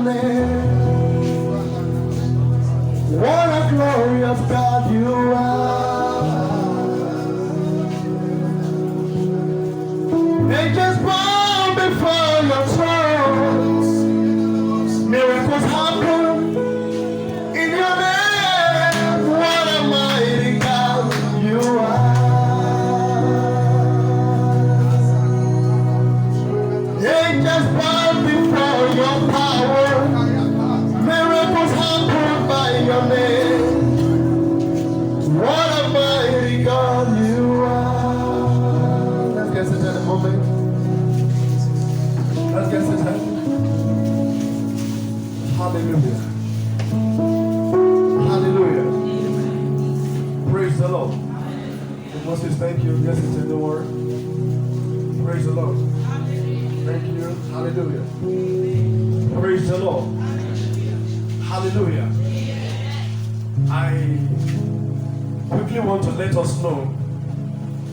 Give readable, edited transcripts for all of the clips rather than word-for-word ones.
name. What a glorious God you are. Angels bow before your throne. Miracles happen in your name. What a mighty God you are. Angels bow before your power. Miracles happen by your name. What a mighty God you are. Let's get seated in a moment. Let's get seated. Hallelujah. Hallelujah. Praise the Lord. Moses, thank you. Yes, it's in the word. Praise the Lord. Thank you. Hallelujah. Praise the Lord. Hallelujah. I quickly want to let us know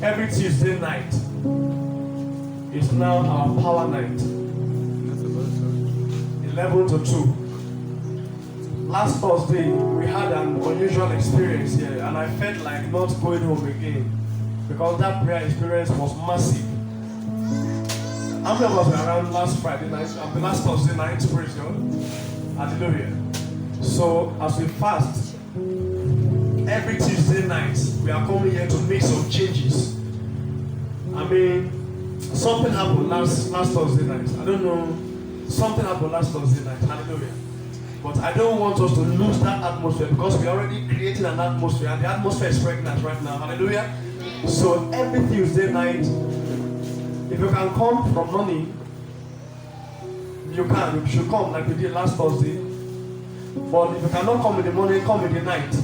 every Tuesday night is now our power night. 11 to 2. Last Thursday, we had an unusual experience here, and I felt like not going home again because that prayer experience was massive. How many of us were around last Friday night, the last Thursday night? Praise God. Hallelujah. So, as we fast, every Tuesday night, we are coming here to make some changes. I mean, something happened last Thursday night. I don't know. Something happened last Thursday night. Hallelujah. But I don't want us to lose that atmosphere because we are already creating an atmosphere and the atmosphere is pregnant right now. Hallelujah. So every Tuesday night, if you can come from morning, you can. You should come like we did last Thursday. But if you cannot come in the morning, come in the night.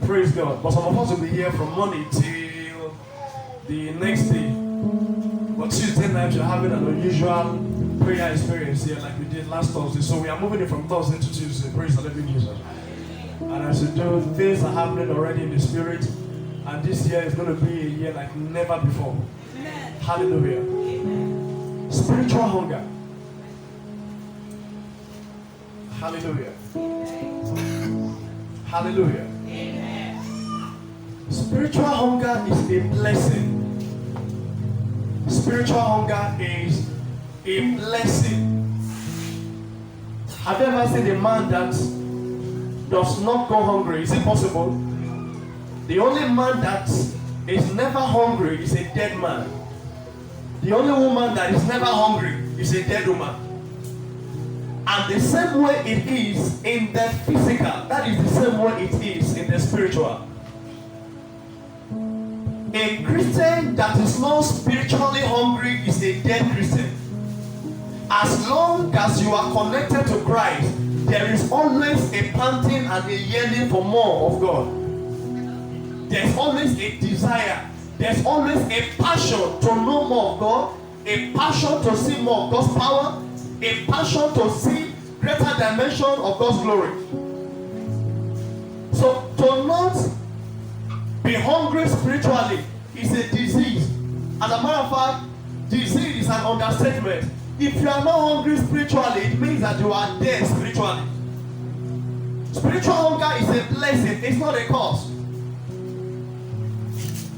Praise God. But some of us will be here from morning till the next day. But Tuesday night, you're having an unusual prayer experience here like we did last Thursday. So we are moving it from Thursday to Tuesday. Praise the living Jesus. And as you do, things are happening already in the spirit. And this year is going to be a year like never before. Amen. Hallelujah. Amen. Spiritual hunger. Hallelujah. Amen. Hallelujah. Amen. Spiritual hunger is a blessing. Spiritual hunger is a blessing. Have you ever seen a man that does not go hungry? Is it possible? The only man that is never hungry is a dead man. The only woman that is never hungry is a dead woman. And the same way it is in the physical, that is the same way it is in the spiritual. A Christian that is not spiritually hungry is a dead Christian. As long as you are connected to Christ, there is always a panting and a yearning for more of God. There's always a desire. There's always a passion to know more of God, a passion to see more of God's power, a passion to see greater dimension of God's glory. So to not be hungry spiritually is a disease. As a matter of fact, disease is an understatement. If you are not hungry spiritually, it means that you are dead spiritually. Spiritual hunger is a blessing, it's not a curse.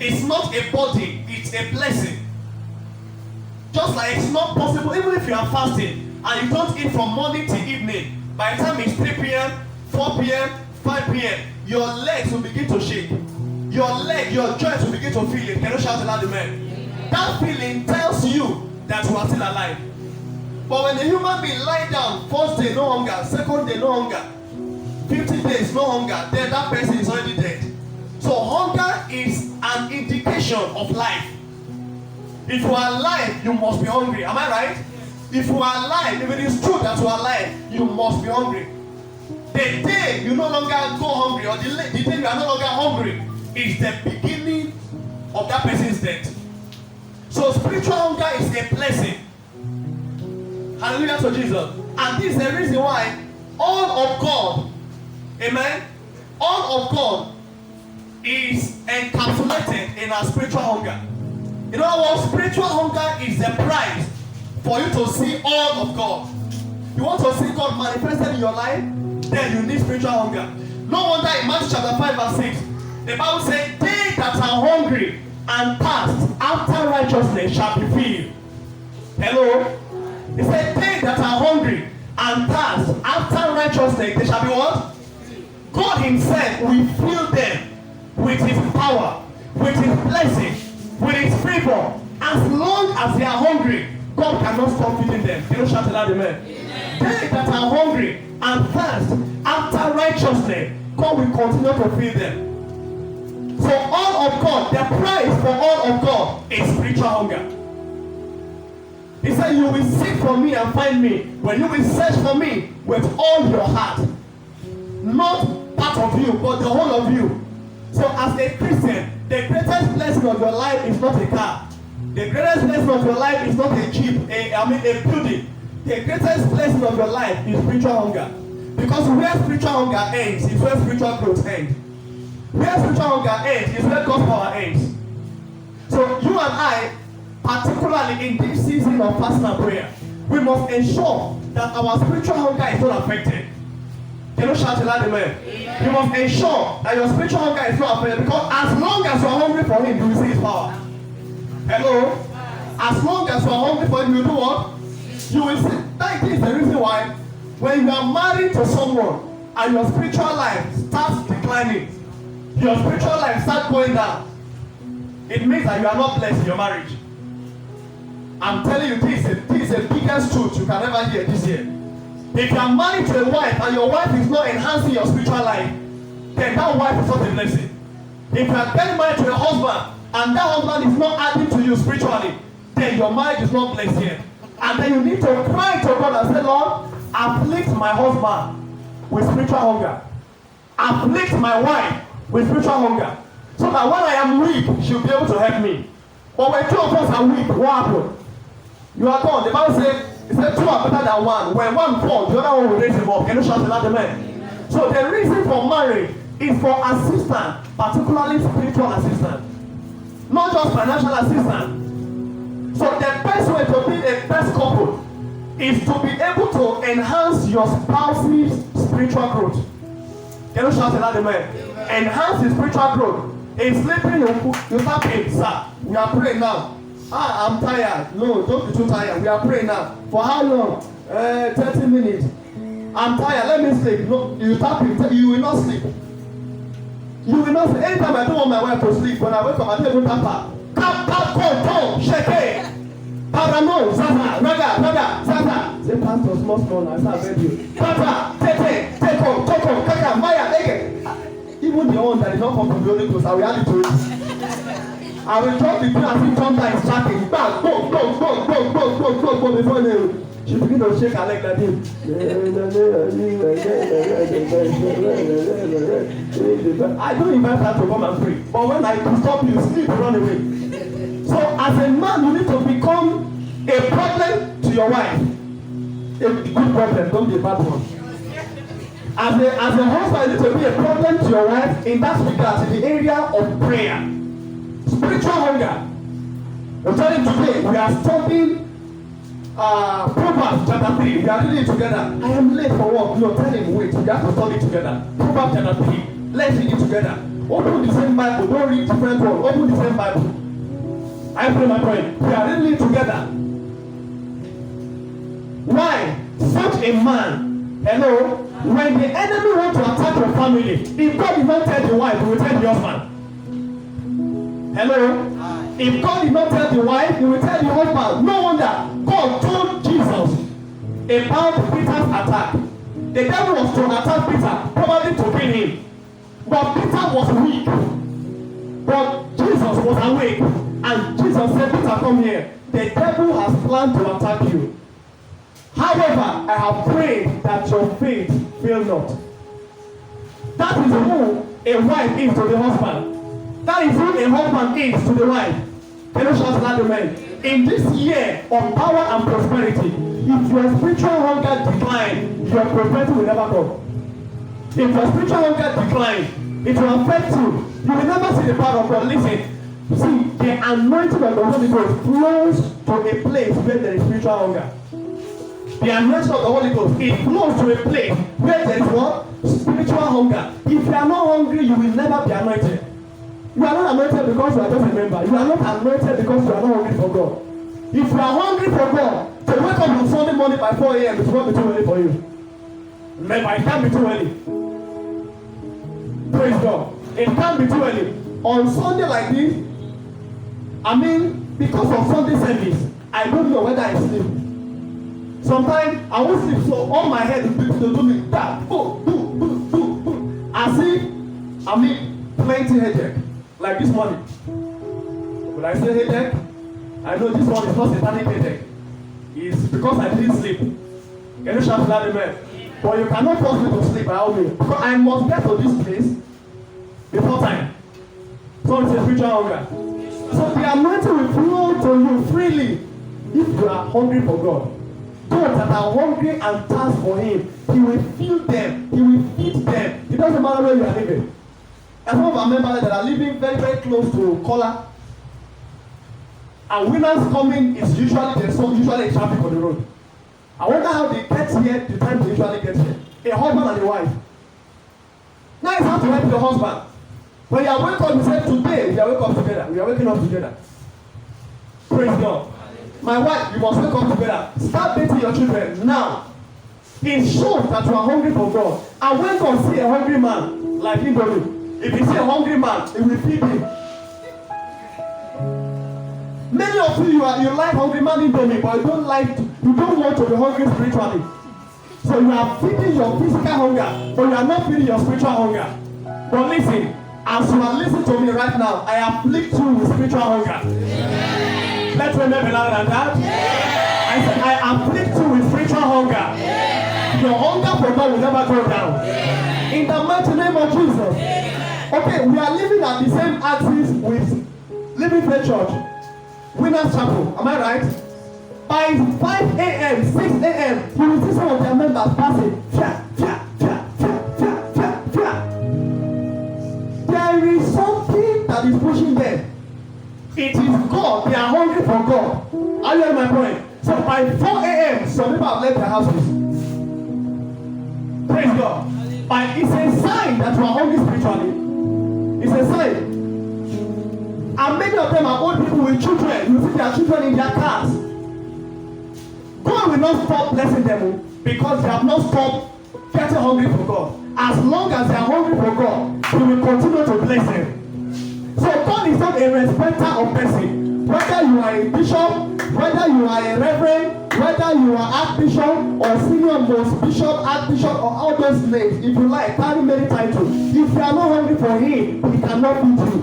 It's not a body, it's a blessing. Just like it's not possible, even if you are fasting and you don't eat from morning to evening, by the time it's 3 p.m., 4 p.m., 5 p.m., your legs will begin to shake. Your joints will begin to feel it. Can you shout aloud, amen? That feeling tells you that you are still alive. But when a human being lie down, first day no hunger, second day no hunger, 50 days no hunger, then that person is already dead. So hunger is an indication of life. If you are alive, you must be hungry. Am I right? If you are alive, if it is true that you are alive, you must be hungry. The day you no longer go hungry, or the day you are no longer hungry, is the beginning of that person's death. So spiritual hunger is a blessing. Hallelujah to Jesus. And this is the reason why all of God, amen, all of God is encapsulated in our spiritual hunger. In other words, spiritual hunger is the price for you to see all of God. You want to see God manifested in your life? Then you need spiritual hunger. No wonder in Matthew chapter 5 verse 6, the Bible says, they that are hungry and thirst after righteousness shall be filled. Hello? He said, they that are hungry and thirst after righteousness, they shall be what? God himself will fill them with his power, with his blessing, with his favor. As long as they are hungry, God cannot stop feeding them. You know, shout aloud, amen. They that are hungry and thirst after righteousness, God will continue to feed them. So all of God, the price for all of God is spiritual hunger. He said, you will seek for me and find me when you will search for me with all your heart. Not part of you, but the whole of you. So as a Christian, the greatest blessing of your life is not a car. The greatest blessing of your life is not a Jeep, a building. The greatest blessing of your life is spiritual hunger. Because where spiritual hunger ends is where spiritual growth ends. Where spiritual hunger ends is where God's power ends. So you and I, particularly in this season of fasting and prayer, we must ensure that our spiritual hunger is not affected. Can you shout aloud, amen? You must ensure that your spiritual hunger is not affected, because as long as you are hungry for him, you will see his power. Hello? As long as you are hungry for him, you do what? You will see. That is the reason why when you are married to someone and your spiritual life starts declining, your spiritual life starts going down, it means that you are not blessed in your marriage. I'm telling you, this is the biggest truth you can ever hear this year. If you are married to a wife and your wife is not enhancing your spiritual life, then that wife is not a blessing. If you are getting married to a husband and that husband is not adding to you spiritually, then your marriage is not blessed yet. And then you need to cry to God and say, Lord, afflict my husband with spiritual hunger. Afflict my wife with spiritual hunger. So that when I am weak, she'll be able to help me. But when two of us are weak, what happens? You are gone. The Bible says, it said two are better than one. When one falls, the other one will raise him up. Can you shout aloud, amen? So the reason for marriage is for assistance, particularly spiritual assistance. Not just financial assistance. So the best way to be a best couple is to be able to enhance your spouse's spiritual growth. Can you shout aloud, amen? Enhance his spiritual growth. In sleeping, you start praying, sir. We are praying now. I'm tired. No, don't be too tired. We are praying now. For how long? 30 minutes. I'm tired. Let me sleep. No, you start praying. You will not sleep. You will not sleep. Anytime I don't want my wife to sleep, when I wake up, I tell you, Papa. Kappa, shake. Parano, Zaza, Raga, Zaza. Say, Pastor, small, I start begging you. Papa, Teko, Kaka, Maya, Ege. Even the one that is not come from the Holy Ghost, I will add it to it. I will drop the pin and see thunder is tracking. Back, go, before they she begin to shake her leg like this. I don't invite her to come and pray. But when I stop you, sleep, run away. So as a man, you need to become a problem to your wife. A good problem, don't be a bad one. As a husband, you need to be a problem to your wife in that regard, in the area of prayer. Spiritual hunger. I'm telling you today, we are studying Proverbs chapter 3. We are reading it together. I am late for work. No, tell him, wait. We have to study together. Proverbs chapter 3. Let's read it together. Open the same Bible. Don't read different ones. Open the same Bible. I pray my friend. We are reading it together. Why? Such a man, hello, when the enemy wants to attack your family, if God did not tell the wife, he will tell the husband. Hello? If God did not tell the wife, he will tell the husband. No wonder God told Jesus about Peter's attack. The devil was to attack Peter, probably to kill him. But Peter was weak. But Jesus was awake. And Jesus said, Peter, come here. The devil has planned to attack you. However, I have prayed that your faith fail not. That is who a wife is to the husband. That is who a husband is to the wife. Can you shout that, amen? In this year of power and prosperity, if your spiritual hunger decline, your prosperity will never come. If your spiritual hunger decline, it will affect you. You will never see the power of God. Listen, see, the anointing of the Holy Ghost flows to a place where there is spiritual hunger. The anointing of the Holy Ghost, it flows to a place where there is what? Spiritual hunger. If you are not hungry, you will never be anointed. You are not anointed because you are just a member. You are not anointed because you are not hungry for God. If you are hungry for God, to wake up on Sunday morning by 4 a.m. it will not be too early for you. Remember, it can't be too early. Praise God. It can't be too early. On Sunday like this, I mean, because of Sunday service, I don't know whether I sleep. Sometimes I won't sleep, so all my head will do me that. As if, I mean, plenty headache. Like this morning. When I say headache, I know this one is not satanic headache. It's because I didn't sleep. Can you shout that amen? But you cannot force me to sleep by all means. Because I must get to this place before time. So it's a spiritual hunger. So the anointing will flow to you freely if you are hungry for God. Those that are hungry and thirst for Him, He will fill them. He will feed them. It doesn't matter where you are living. And some of our members that are living very, very close to Kola, and winners coming is usually there's usually a traffic on the road. I wonder how they get here, the time they usually get here. A husband and a wife. Now it's hard to help your husband. When you are waking up, you say, today we are waking up together. We are waking up together. Praise God. My wife, you must wake up together. Start dating your children now. It shows that you are hungry for God. And when God see a hungry man, like Indomie, if you see a hungry man, he will feed him. Many of you like hungry man Indomie, but you don't want to be hungry spiritually. So you are feeding your physical hunger, but you are not feeding your spiritual hunger. But listen, as you are listening to me right now, I afflict you with spiritual hunger. Yeah. Let's remember louder than that. Yeah. I said, I afflict you with spiritual hunger. Yeah. Your hunger for God will never go down. Yeah. In the mighty name of Jesus. Yeah. Okay, we are living at the same axis with Living Faith Church, Winners Chapel. Am I right? By 5 a.m., 6 a.m., you will see some of their members passing. There is something that is pushing them. It is God. They are hungry for God. Are you hearing my point? So by 4 a.m., some people have left their houses. Praise God. But it's a sign that you are hungry spiritually. It's a sign. And many of them are old people with children. You see their children in their cars. God will not stop blessing them because they have not stopped getting hungry for God. As long as they are hungry for God, He will continue to bless them. So God is not a respecter of person. Whether you are a bishop, whether you are a reverend, whether you are archbishop or senior most bishop, archbishop, or all those names, if you like, carry many titles. If you are not hungry for Him, He cannot feed you.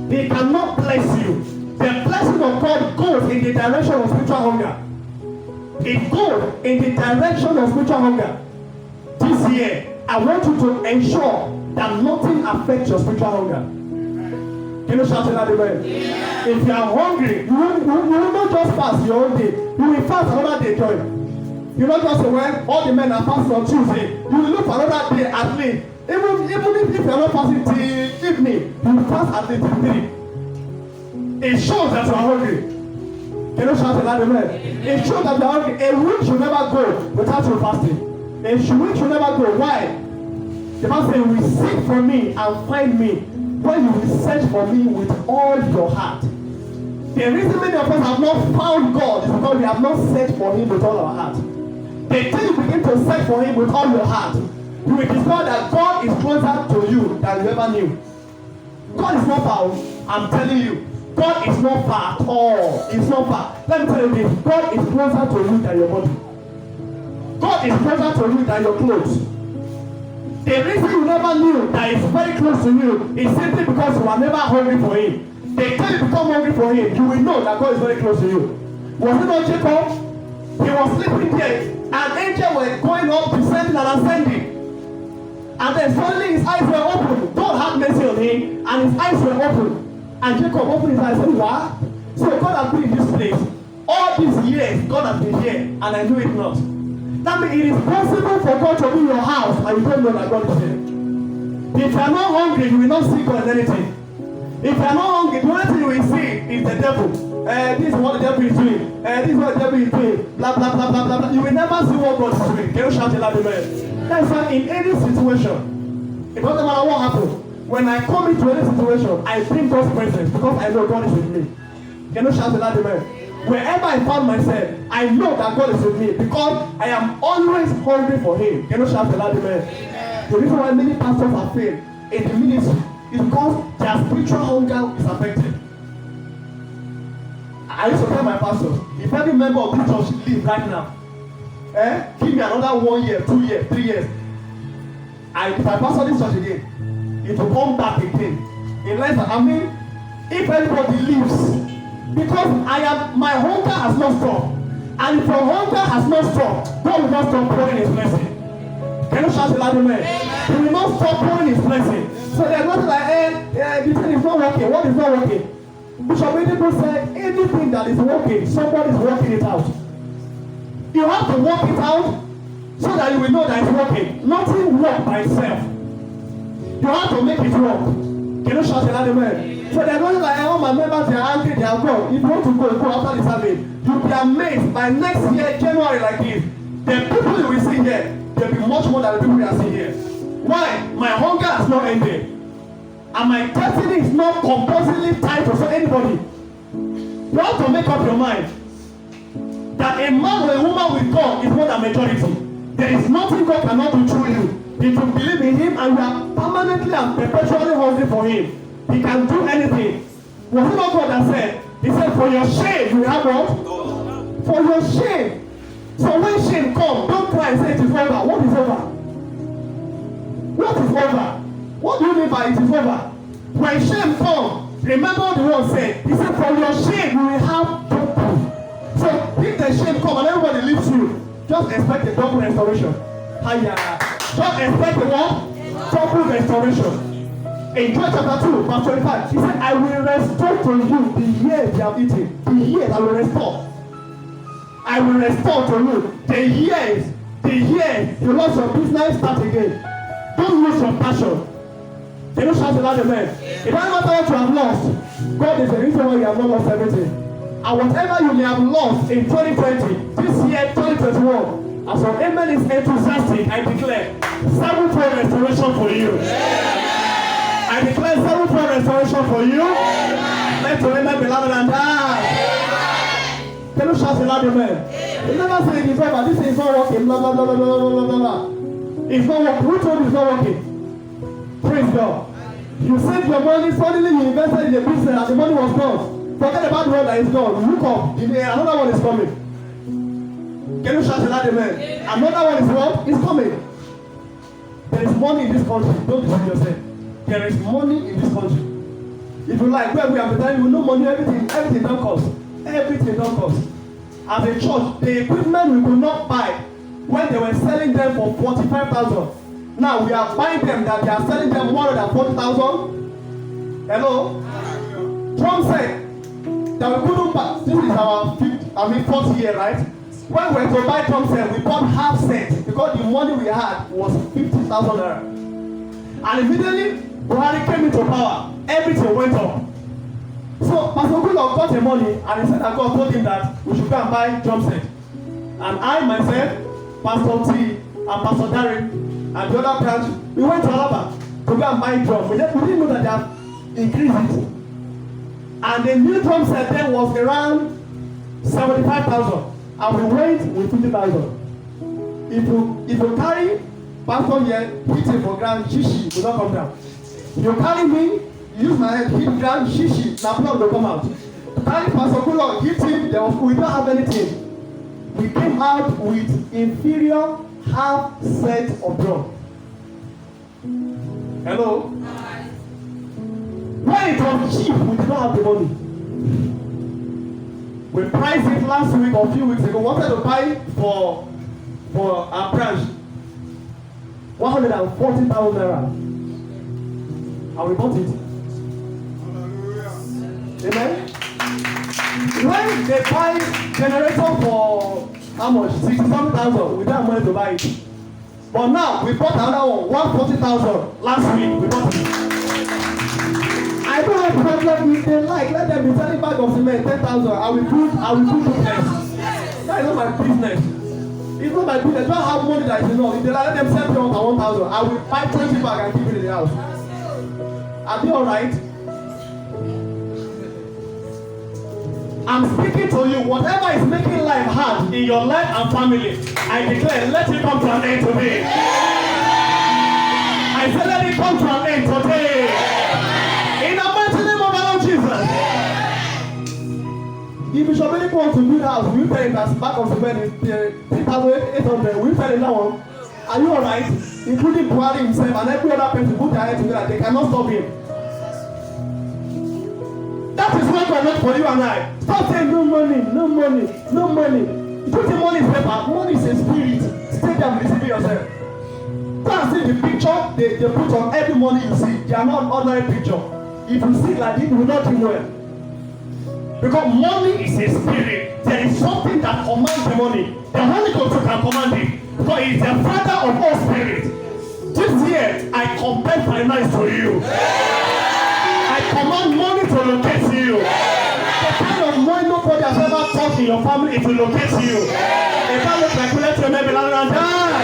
He cannot bless you. The blessing of God goes in the direction of spiritual hunger. It goes in the direction of spiritual hunger. This year, I want you to ensure that nothing affects your spiritual hunger. Can you shout it out amen? Yeah. If you are hungry, you will not just fast your own day. You will fast another day, joy. You not just say, well, all the men are fasting on Tuesday. You will look for another day at least. Even if you are not fasting till evening, you will fast at least till 3. It shows that you are hungry. Can you shout it out amen? It shows that you are hungry. A week should never go without you fasting. A week should never go. Why? The Bible says, "We seek for me and find me when you will search for me with all your heart." The reason many of us have not found God is because we have not searched for Him with all our heart. The day you begin to search for Him with all your heart, you will discover that God is closer to you than you ever knew. God is not far. I'm telling you, God is not far at all. It's not far. Let me tell you this: God is closer to you than your body. God is closer to you than your clothes. The reason you never knew that He's very close to you is simply because you are never hungry for Him. The day you become hungry for Him, you will know that God is very close to you. Was it not Jacob? He was sleeping there, and angels were going up, descending and ascending. And then suddenly his eyes were open. God had mercy on him, and his eyes were open. And Jacob opened his eyes and said, "What?" So God has been in this place. All these years, God has been here, and I knew it not. That means it is possible for God to be in your house, and you don't know that God is here. If you are not hungry, you will not see God in anything. If you are not hungry, the only thing you will see is the devil. this is what the devil is doing, this is what the devil is doing, blah blah blah blah blah blah. You will never see what God is doing. Can you shout a loud amen? That's why in any situation, it doesn't matter what happens. When I come into any situation, I bring God's presence because I know God is with me. Can you shout a loud amen? Wherever I find myself, I know that God is with me because I am always hungry for Him. Can you shout a loud amen? The reason why many pastors are failed in the ministry is because their spiritual hunger is affected. I used to tell my pastors, if every member of this church leave right now, give me another 1 year, 2 years, 3 years. If I pastor this church again, it will come back again. In less than, if everybody leaves, because my hunger has not stopped. And if your hunger has not stopped, God will not stop pouring His blessing. Can you shout a loud amen? He will not stop pouring His blessing. So there's nothing like, this thing is not working. What is not working? Bishop Oyedepo said, anything that is working, somebody is working it out. You have to work it out so that you will know that it's working. Nothing works by itself. You have to make it work. Can you shout a loud amen? So they're going like, all my members, they are angry, they are gone. If you want to go after the service. You'll be amazed by next year, January like this. The people you will see here, they'll be much more than the people we are seeing here. Why? My hunger has not ended. And my destiny is not compulsively tied to anybody. You have to make up your mind that a man or a woman with God is more than majority. There is nothing God cannot do through you. If you believe in Him and you are permanently and perpetually hungry for Him, He can do anything. Was it not God that said? He said, for your shame, you will have what? For your shame. So when shame comes, don't try and say it is over. What is over? What is over? What do you mean by it is over? When shame comes, remember what the word said. He said, for your shame, you will have double. So if the shame comes and everybody leaves you, just expect a double restoration. Hiya. Just expect a what? Double restoration. In Joel chapter 2, verse 25, he said, I will restore to you the years you have eaten. The years I will restore. I will restore to you the years you lost your business, start again. Don't lose your passion. Can you shout a loud amen? It doesn't matter what you have lost. God is the reason why you have not lost everything. And whatever you may have lost in 2020, this year, 2021, as your amen is enthusiastic, I declare 7-fold restoration for you. I declare 7-fold restoration for you. Let your amen be louder than that. Can you shout a loud amen? You never say it is over. This is not working. Blah blah blah blah blah blah blah blah. It's not working. Who told you it's not working? Praise God. You saved your money, suddenly you invested in a business and the money was gone. Forget about the one that is gone. Look up. Another one is coming. Can you shout a loud amen? Another one is what? It's coming. There is money in this country. Don't deceive yourself. There is money in this country. If you like, where we are telling you, no money, everything don't cost. Everything don't cost. As a church, the equipment we could not buy when they were selling them for 45,000. Now we are buying them that they are selling them 140,000. Hello? Trump said that we couldn't buy. This is our fourth year, right? When we were to buy Trump said we bought half cent because the money we had was 50,000 naira. And immediately Buhari came into power, everything went up. So Pastor Goodluck got the money and he said that God told him that we should go and buy drum set. And I myself, Pastor T and Pastor Derek and the other branch, we went to Alaba to go and buy drum. We didn't know that they have increased it. And the new drum set then was around 75,000 and we went with 50,000. If you carry Pastor here, hit him for ground, shishi will not come down. You carry me, use my head, hit ground, shishi, now blood will come out. Carry Pastor Goodluck, hit him, we don't have anything. We came out with inferior half set of drum. Hello? When it was cheap, we did not have the money. We priced it last week or a few weeks ago. We wanted to buy for our branch 140,000 naira. And we bought it. Amen? When they buy generator for how much? 60,000, we don't have money to buy it. But now we bought another one, 140,000 last week. We bought it. I I don't have problem if they like. Let them be selling bag of cement 10,000. I will do business. That is not my business. It's not my business. I don't have money that is enough. If they like, let them sell me on 1,000. I will buy 20 bags and keep it in the house. Are they alright? I'm speaking to you. Whatever is making life hard in your life and family, I declare, let it come to an end today. I say, let it come to an end today. In the mighty name of our Lord Jesus. If you should really want to build a house, will you tell him that back of the bed is 3,800? Will you tell him that one? Are you alright? Including Buhari himself and every other person put their head together, they cannot stop him. That is what God meant for you and I. Stop saying no money, no money, no money. You don't think money is paper. Money is a spirit. Stay there and receive it yourself. Go and see the picture they put on every money you see. They are not ordinary picture. If you see like this, you will not do well. Because money is a spirit. There is something that commands the money. The Holy Ghost can command it. Because he is the father of all spirits. This year, I compare finance to you. I command money to locate you. The kind of money nobody has ever touched in your family, it will locate you. If I look like we let you maybe land and die.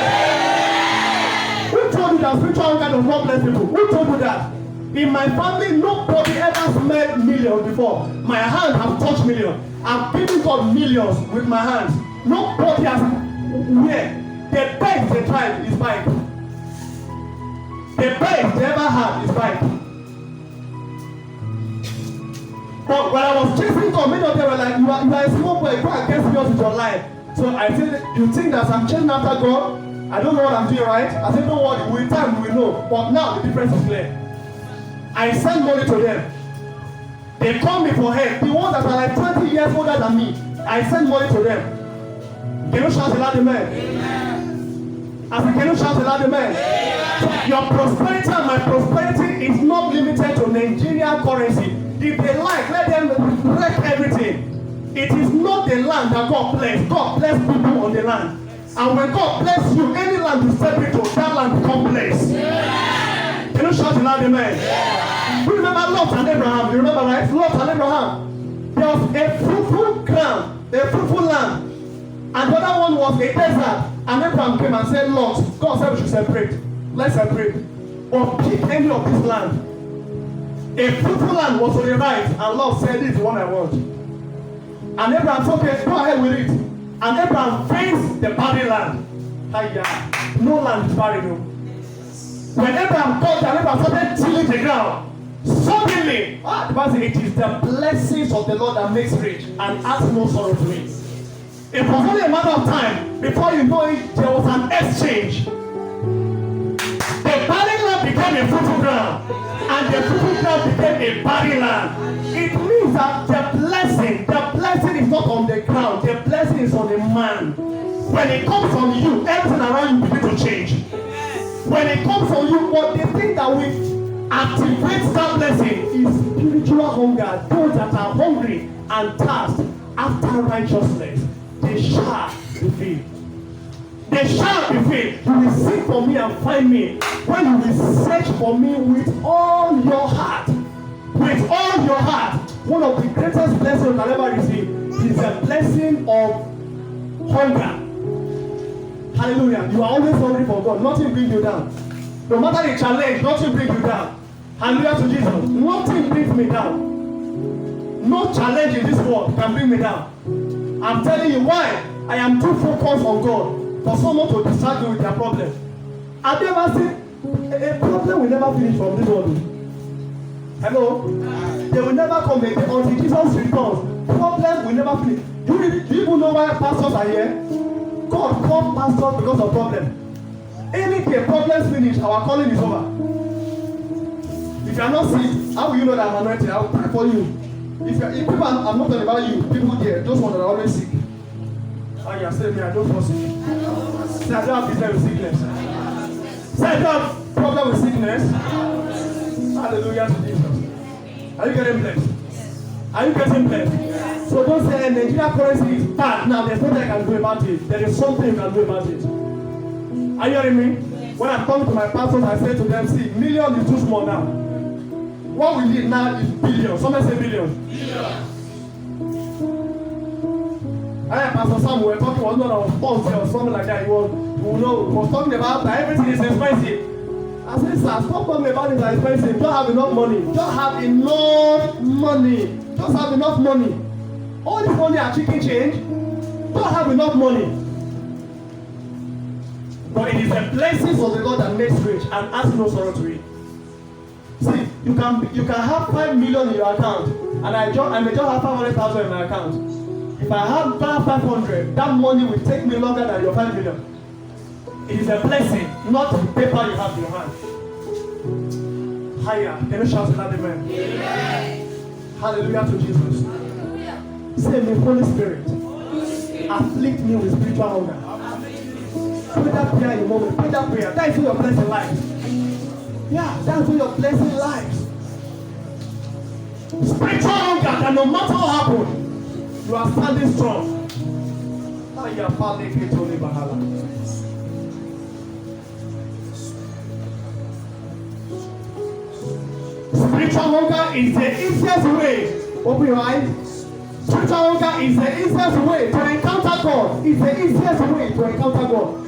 Who told you that spiritual hunger does not bless people? Who told you that? In my family, nobody ever smelled millions before. My hands have touched millions. I've given God millions with my hands. Nobody has. Where? The best they tried is bike. The best they ever had is bike. But when I was chasing God, many of them were like, you are a small boy, go and get serious with your life. So I said, you think that I'm chasing after God? I don't know what I'm doing, right? I said, don't worry, with time we will know. But now the difference is clear. I send money to them. They call me for help. The ones that are like 20 years older than me, I send money to them. Can you shout a loud amen? Amen. I said, can you shout a loud amen? Amen. Your prosperity and my prosperity is not limited to Nigerian currency. If they like, let them wreck everything. It is not the land that God bless. God bless people on the land. And when God bless you, any land you step into, that land becomes blessed. Yeah. Can you shout loud amen? Yeah. You remember Lot and Abraham? You remember, right? Lot and Abraham. There was a fruitful ground, a fruitful land. And the other one was a desert. And Abraham came and said, Lot, God said we should separate. Let's separate. But pick any of this land. A fruitful land was to the right, and Lord said, this is the one I want. And Abraham said, okay, go ahead with it. And Abraham faced the barren land. Hiya. No land is barren. No. When Abraham got there, Abraham started tilling the ground. Suddenly, the Bible says, it is the blessings of the Lord that makes rich and adds no sorrow to it. It was only a matter of time before you know it, there was an exchange. The barren land became a fruitful ground. And the fruitful ground became a barren land. It means that the blessing is not on the ground. The blessing is on the man. When it comes on you, everything around you begin to change. When it comes on you, but the thing that will activate that blessing is spiritual hunger. Those that are hungry and thirst after righteousness, they shall be filled. They shall be filled. You will seek for me and find me when you will search for me with all your heart. With all your heart. One of the greatest blessings you can ever receive is a blessing of hunger. Hallelujah. You are always hungry for God. Nothing brings you down. No matter the challenge, nothing brings you down. Hallelujah to Jesus. Nothing brings me down. No challenge in this world can bring me down. I'm telling you why. I am too focused on God for someone to distract me with their problem. Have you ever seen a problem will never finish from this world? Hello? They will never come again until Jesus returns. Problem will never finish. Do you even know why pastors are here? God called pastors because of problem. Anything problems finish, our calling is over. If you are not sick, how will you know that I'm anointed? I will pray for you. If people are, I'm not talking about you, people there, those ones that are always sick. Oh, you are saying me, I don't fall sick. Say, I don't have business with sickness. Say, I don't have problem with sickness. Hallelujah to Jesus. Are you getting blessed? Are you getting blessed? So don't say Nigerian currency is bad. Now there's nothing I can do about it. There is something you can do about it. Are you hearing me? When I'm talking to my pastors, I say to them, see, million is too small now. What we need now is billions. Somebody say billions. I am Pastor Sam, we were talking was not on Thursday or something like that. He was talking about that everything is expensive. I said, sir, stop talking about it as expensive. Don't have enough money. Don't have enough money. Just have enough money. All this money are chicken change. Don't have enough money. But it is the blessings of the Lord that makes rich and adds no sorrow to it. See, you can have 5 million in your account, and I may just have 500,000 in my account. If I have 500, that money will take me longer than your 5 million. It is a blessing, not the paper you have in your hand. Higher. Can you shout another amen? Amen. Hallelujah to Jesus. Hallelujah. Say me, Holy Spirit, afflict me with spiritual hunger. Pray that prayer in a moment. Pray that prayer. That is where your blessing lies. Yeah, that's where your blessing lies. Spiritual hunger that no matter what happens, you are standing strong. Spiritual hunger is the easiest way. Open your eyes. Spiritual hunger is the easiest way to encounter God. It's the easiest way to encounter God.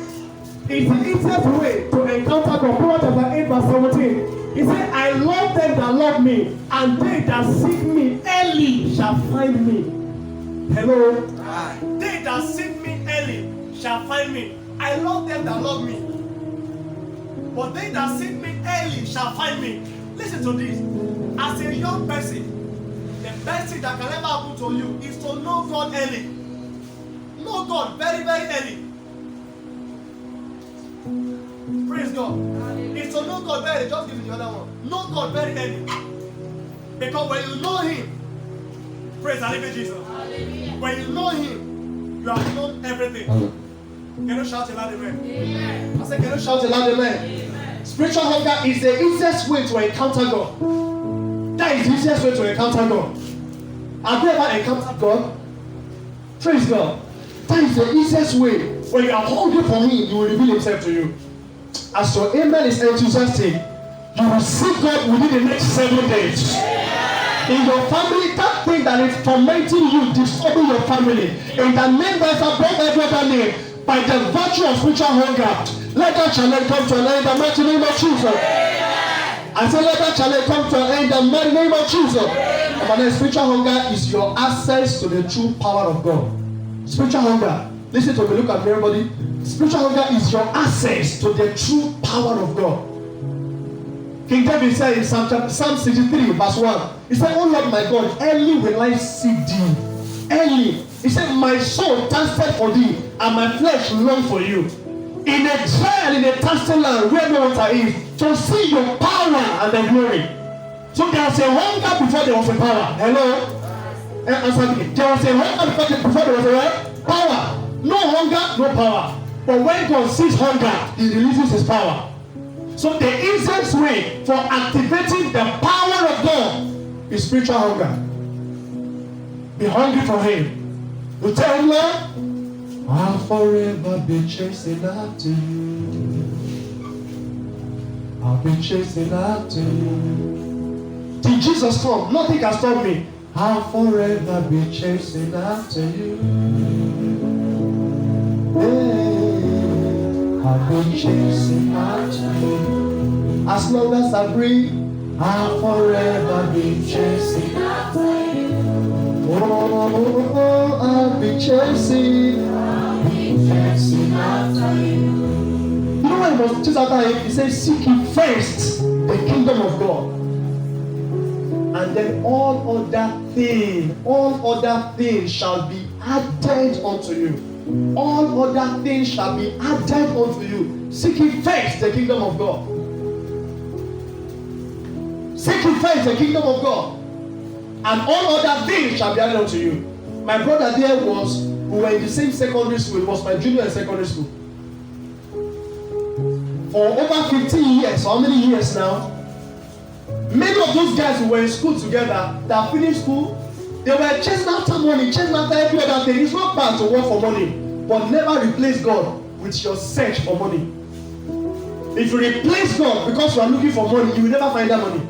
It's the easiest way to encounter God. Proverbs chapter 8 verse 17. He said, I love them that love me, and they that seek me early shall find me. Hello? Hi. They that seek me early shall find me. I love them that love me, but they that seek me early shall find me. Listen to this. As a young person, the best thing that can ever happen to you is to know God early. Know God very, very early. Praise God. It's to know God very early. Just give me the other one. Know God very early. Because when you know Him, praise the living Jesus. When you know Him, you have known everything. Can you shout a loud amen? Amen. I said, can you shout a loud amen? Amen. Spiritual hunger is the easiest way to encounter God. That is the easiest way to encounter God. Have you ever encountered God? Praise God. That is the easiest way. When you are hungry for Him, He will reveal Himself to you. As your amen is enthusiastic, you will see God within the next 7 days. In your family, that thing that is tormenting you, disturbing your family, in the name that is above every other name, by the virtue of spiritual hunger, let that challenge come to an end in the mighty name of Jesus. I say, let that challenge come to an end in the mighty name of Jesus. But then spiritual hunger is your access to the true power of God. Spiritual hunger, listen to me, look at me, everybody. Spiritual hunger is your access to the true power of God. King David said in Psalm 63 verse 1, he said, oh Lord my God, early will I seek thee. Early. He said, my soul thirsted for thee, and my flesh longed for you. In a dry and in a thirsty land where no water is, to see your power and the glory. So there was a hunger before there was a power. Hello? Answer me. There was a hunger before there was a power. No hunger, no power. But when God sees hunger, He releases His power. So the easiest way for activating the power of God is spiritual hunger. Be hungry for Him. You tell Him, Lord, I'll forever be chasing after you. I'll be chasing after you. Till Jesus come, nothing can stop me. I'll forever be chasing after you. Yeah, I'll be chasing after you. As long as I breathe, I'll forever be chasing after you. Oh, I'll be chasing after you. You know what He was chasing after Him? He says, seek ye first the kingdom of God. And then all other things shall be added unto you. All other things shall be added unto you. Seek ye first the kingdom of God. Seek ye first the kingdom of God, and all other things shall be added unto you. My brother there we were in the same secondary school. It was my junior in secondary school. For over 15 years, how many years now? Many of those guys who were in school together, that finished school, they were chasing after money, chasing after every other thing. It's not bad to work for money, but never replace God with your search for money. If you replace God because you are looking for money, you will never find that money.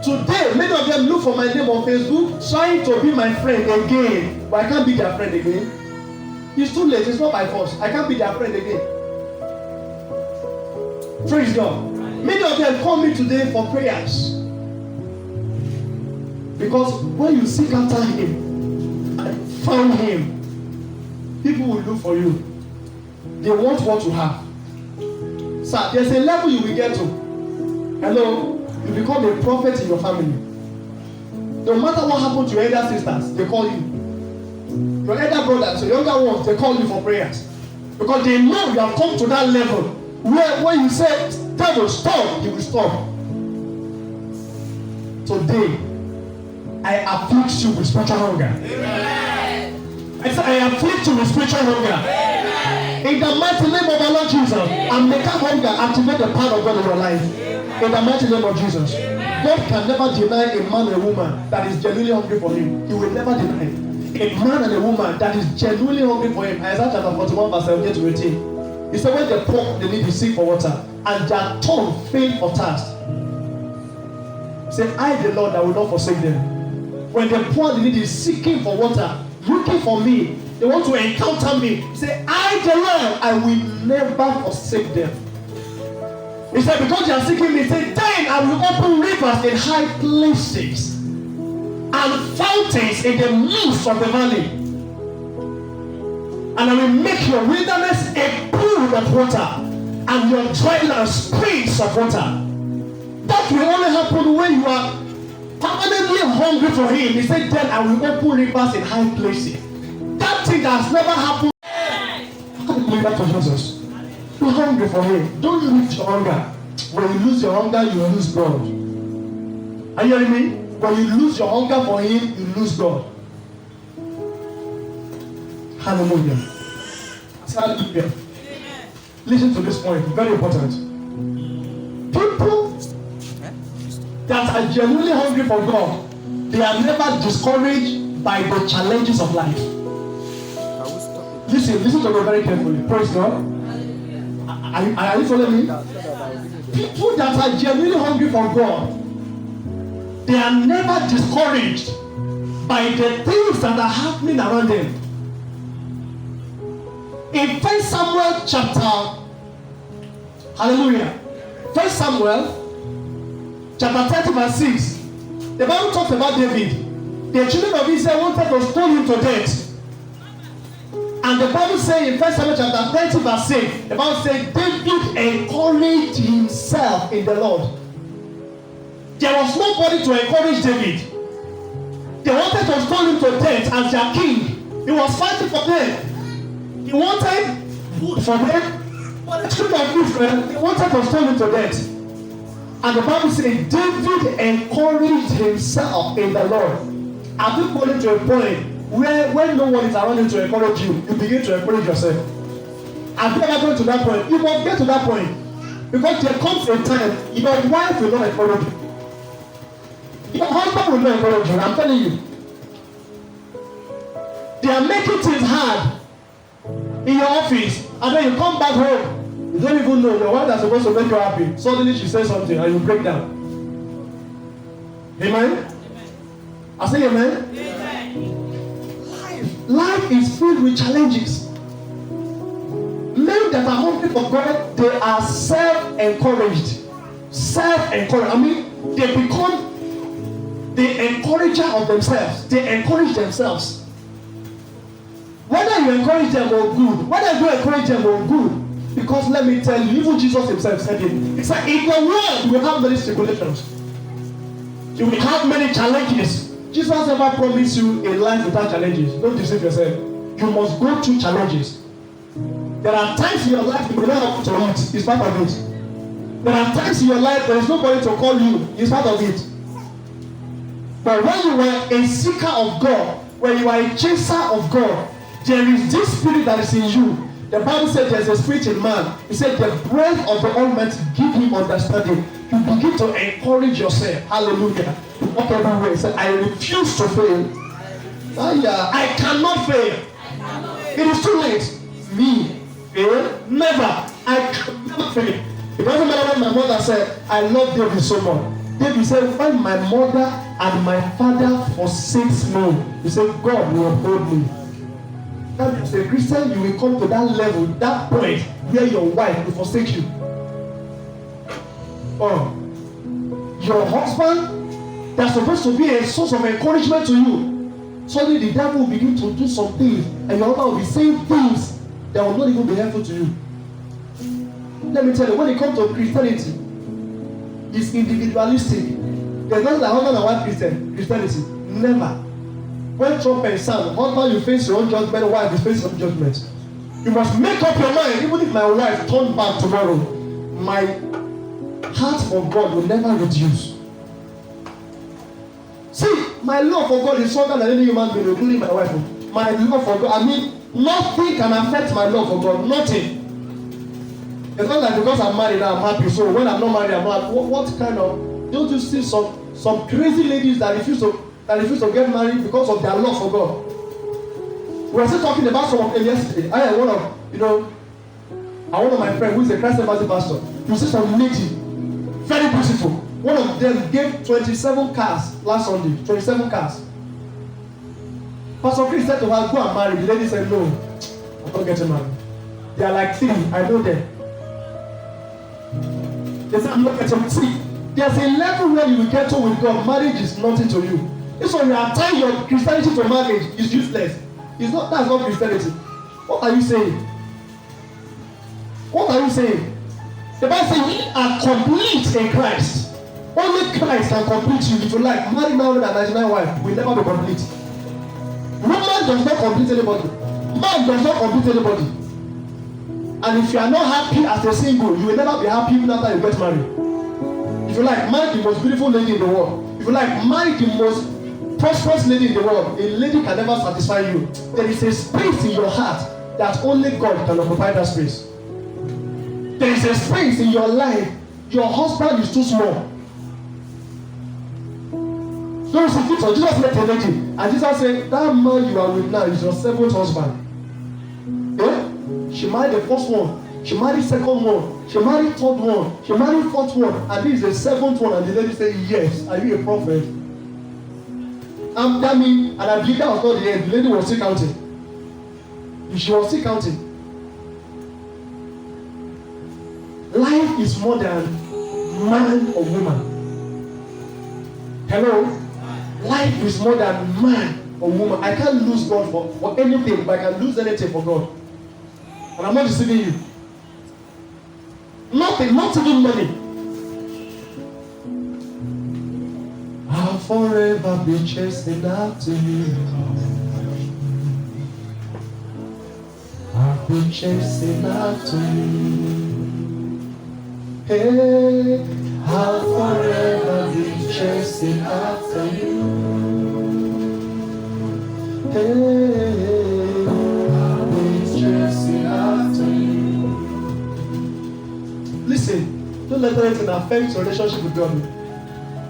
Today, many of them look for my name on Facebook, trying to be my friend again, but I can't be their friend again. It's too late. It's not my fault. I can't be their friend again. Praise God. Many of them call me today for prayers. Because when you seek after him and found him, people will look for you. They want what you have. Sir, there's a level you will get to. Hello? You become a prophet in your family. No matter what happened to your elder sisters, they call you. Your elder brothers, your younger ones, they call you for prayers. Because they know you have come to that level where when you say, devil, stop, he will stop. Today, I afflict you with spiritual hunger. Amen. I say, I afflict you with spiritual hunger. Amen. In the mighty name of our Lord Jesus, and make that hunger activate the power of God in your life. Amen. In the mighty name of Jesus. Amen. God can never deny a man or a woman that is genuinely hungry for him. He will never deny it. A man and a woman that is genuinely hungry for him. Isaiah chapter 41 verse 17 to 18. He said, when the poor, they need to seek for water, and their tongue fail for thirst. He said, I, the Lord, I will not forsake them. When the poor, they need is seeking for water, looking for me, they want to encounter me. He said, I, the Lord, I will never forsake them. He said, because they are seeking me, he said, then I will open rivers in high places and fountains in the midst of the valley. And I will make your wilderness a pool of water, and your dry land springs of water. That will only happen when you are permanently hungry for him. He said, then I will open rivers in high places. That thing that has never happened. How can you believe that for Jesus? You're hungry for him. Don't lose your hunger. When you lose your hunger, you lose God. Are you hearing me? When you lose your hunger for him, you lose God. Hallelujah. Hallelujah. Listen to this point, very important. People that are genuinely hungry for God, they are never discouraged by the challenges of life. Listen to me very carefully. Praise God. Are you following me? People that are genuinely hungry for God, they are never discouraged by the things that are happening around them. In 1 Samuel chapter, hallelujah, 1 Samuel chapter 30 verse 6, the Bible talks about David. The children of Israel wanted to stone him to death. And the Bible says in 1 Samuel chapter 30 verse 6, the Bible says David encouraged himself in the Lord. There was nobody to encourage David. They wanted to stone him to death as their king. He was fighting for them. He wanted food for them, but the children of Israel, they wanted to stone him to death. And the Bible says David encouraged himself in the Lord. Have you gotten to a point where when no one is around you to encourage you, you begin to encourage yourself? Have you ever gone to that point? You must get to that point. Because there comes a time your wife will not encourage you. Your husband will not encourage you. I'm telling you. They are making things hard in your office, and then you come back home, you don't even know your wife that's supposed to make you happy. Suddenly she says something and you break down. Amen? I say amen? Life is filled with challenges. Men that are hungry for God, they are self-encouraged. I mean, they become the encourager of themselves. They encourage themselves. Whether you encourage them or good, whether you encourage them or good, because let me tell you, even Jesus himself said it. He said, in the world you will have many tribulations. You will have many challenges. Jesus never promised you a life without challenges. Don't deceive yourself. You must go through challenges. There are times in your life you will not have to eat. It's part of it. There are times in your life there is nobody to call you. It's part of it. But when you are a seeker of God, when you are a chaser of God, there is this spirit that is in you. The Bible said there's a spirit in man. He said the breath of the Almighty give him understanding. You begin to encourage yourself. Hallelujah. You walk everywhere. Say, I refuse to fail. I cannot fail. It is too late. Me fail? Never. I can never fail. It doesn't matter what my mother said. I love David so much. David said, when my mother and my father forsakes me, he said, God will uphold me. That as a Christian, you will come to that level, that point where your wife will forsake you. Oh, your husband, that's supposed to be a source of encouragement to you. Suddenly the devil will begin to do some things, and your husband will be saying things that will not even be helpful to you. Let me tell you, when it comes to Christianity, it's individualistic. There's not like husband and wife Christianity. Never. When trumpet sound, husband you face your own judgment, wife you face your own judgment. You must make up your mind. Even if my wife turns back tomorrow, my heart for God will never reduce. See, my love for God is stronger than any human being, including my wife. My love for God, I mean, nothing can affect my love for God. Nothing. It's not like because I'm married now I'm happy. So when I'm not married, I'm not happy. What kind of? Don't you see some crazy ladies that refuse to get married because of their love for God? We were still talking about some of them yesterday. I had one of my friends who is a Christ Embassy pastor. You see some lady, very beautiful. One of them gave 27 cars last Sunday. 27 cars. Pastor Chris said to her, go and marry. The lady said, no, I'm not getting married. They are like 3. I know them. They said, I'm not getting married. See, there's a level where you will get to with God. Marriage is nothing to you. It's when you are tying your Christianity to marriage, it's useless. It's not, that's not Christianity. What are you saying? What are you saying? The Bible says we are complete in Christ. Only Christ can complete you. If you like, marry 999 wife will never be complete. Woman does not complete anybody. Man does not complete anybody. And if you are not happy as a single, you will never be happy even after you get married. If you like, marry the most beautiful lady in the world. If you like, marry the most prosperous lady in the world. A lady can never satisfy you. There is a space in your heart that only God can occupy that space. There is a space in your life. Your husband is too small. So Jesus met a lady, and Jesus said, that man you are with now is your 7th husband. Yeah? She married the first one, she married the 2nd one, she married the 3rd one, she married the 4th one, and this is the 7th one. And the lady said, yes, are you a prophet? And I mean, and I believe that was not the end. The lady was still counting. She was still counting. Life is more than man or woman. Hello? Life is more than man or woman. I can't lose God for anything, but I can lose anything for God. And I'm not deceiving you. Nothing, not even money. I'll forever be chasing after you. I've been chasing after you. Hey, I'll forever be chasing after you. Hey, I'll be chasing after you. Listen, don't let anything affect your relationship with God.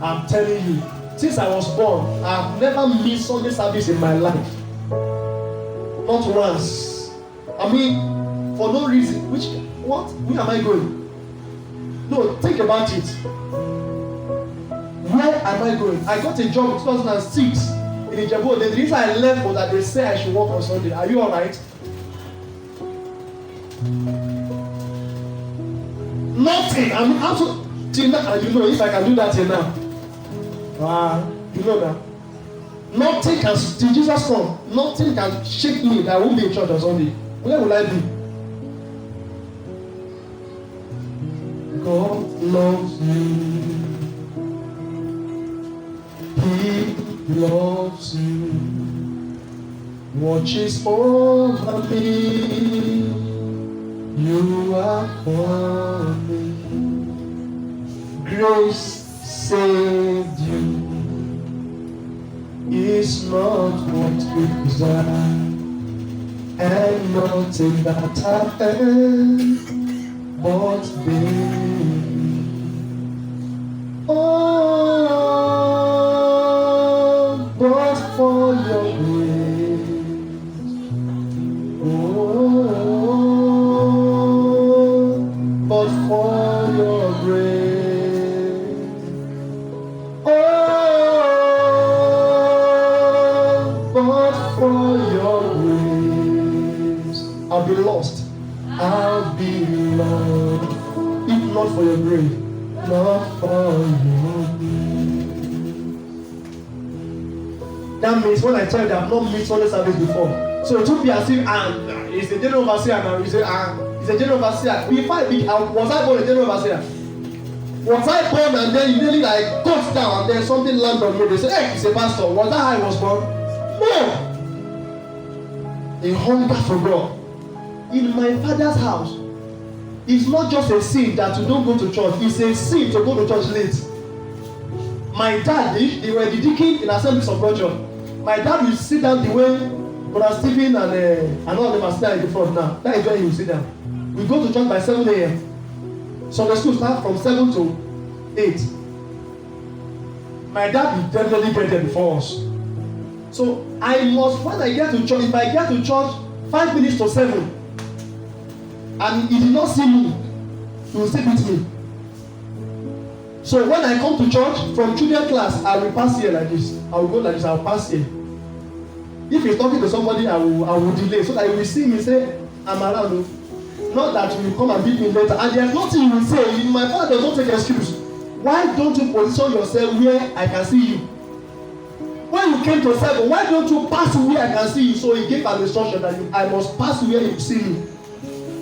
I'm telling you, since I was born, I've never missed Sunday service in my life. Not once. I mean, for no reason. Where am I going? No, think about it. Where am I going? I got a job in 2006 in Ijebu. The reason I left was that they say I should work on Sunday. Are you alright? Nothing. I'm absolutely. Till now, you know, if I can do that till now. You know that. Nothing can, till Jesus come, nothing can shake me that I won't be in church on Sunday. Where will I be? God loves you. He loves you. Watches over me. You are for me. Grace saved you. It's not what we desire, and nothing that happened, but baby, oh, but for your grace, oh, but for your grace. be lost. I'll be lost. If not for your grace, not for your grace. That means when I tell you that I've not missed Sunday service before. So it took me as if he's a general overseer now. He's a general overseer. Before I was I born a general overseer? Was I born and then immediately like goes down and then something landed on me? They say, hey, he's a pastor. Was that how I was born? No. A hunger for God. In my father's house, it's not just a sin that you don't go to church. It's a sin to go to church late. My dad, they were the deacon in Assemblies of God Church. My dad will sit down the way Brother Stephen and all of them are sitting in the front now. That is where he will sit down. We go to church by 7 a.m. Sunday school start from 7 to 8. My dad will definitely get there before us. So I must, when I get to church, if I get to church 5 minutes to 7, and he did not see me, he will sit with me. So when I come to church from children class, I will pass here like this. I will go like this. I will pass here. If he's talking to somebody, I will delay so that he will see me say, I'm around. Not that you will come and beat me later. And there's nothing you will say. My father does not take excuse. Why don't you position yourself where I can see you? When you came to 7, why don't you pass where I can see you? So he gave an instruction that I must pass where you see me.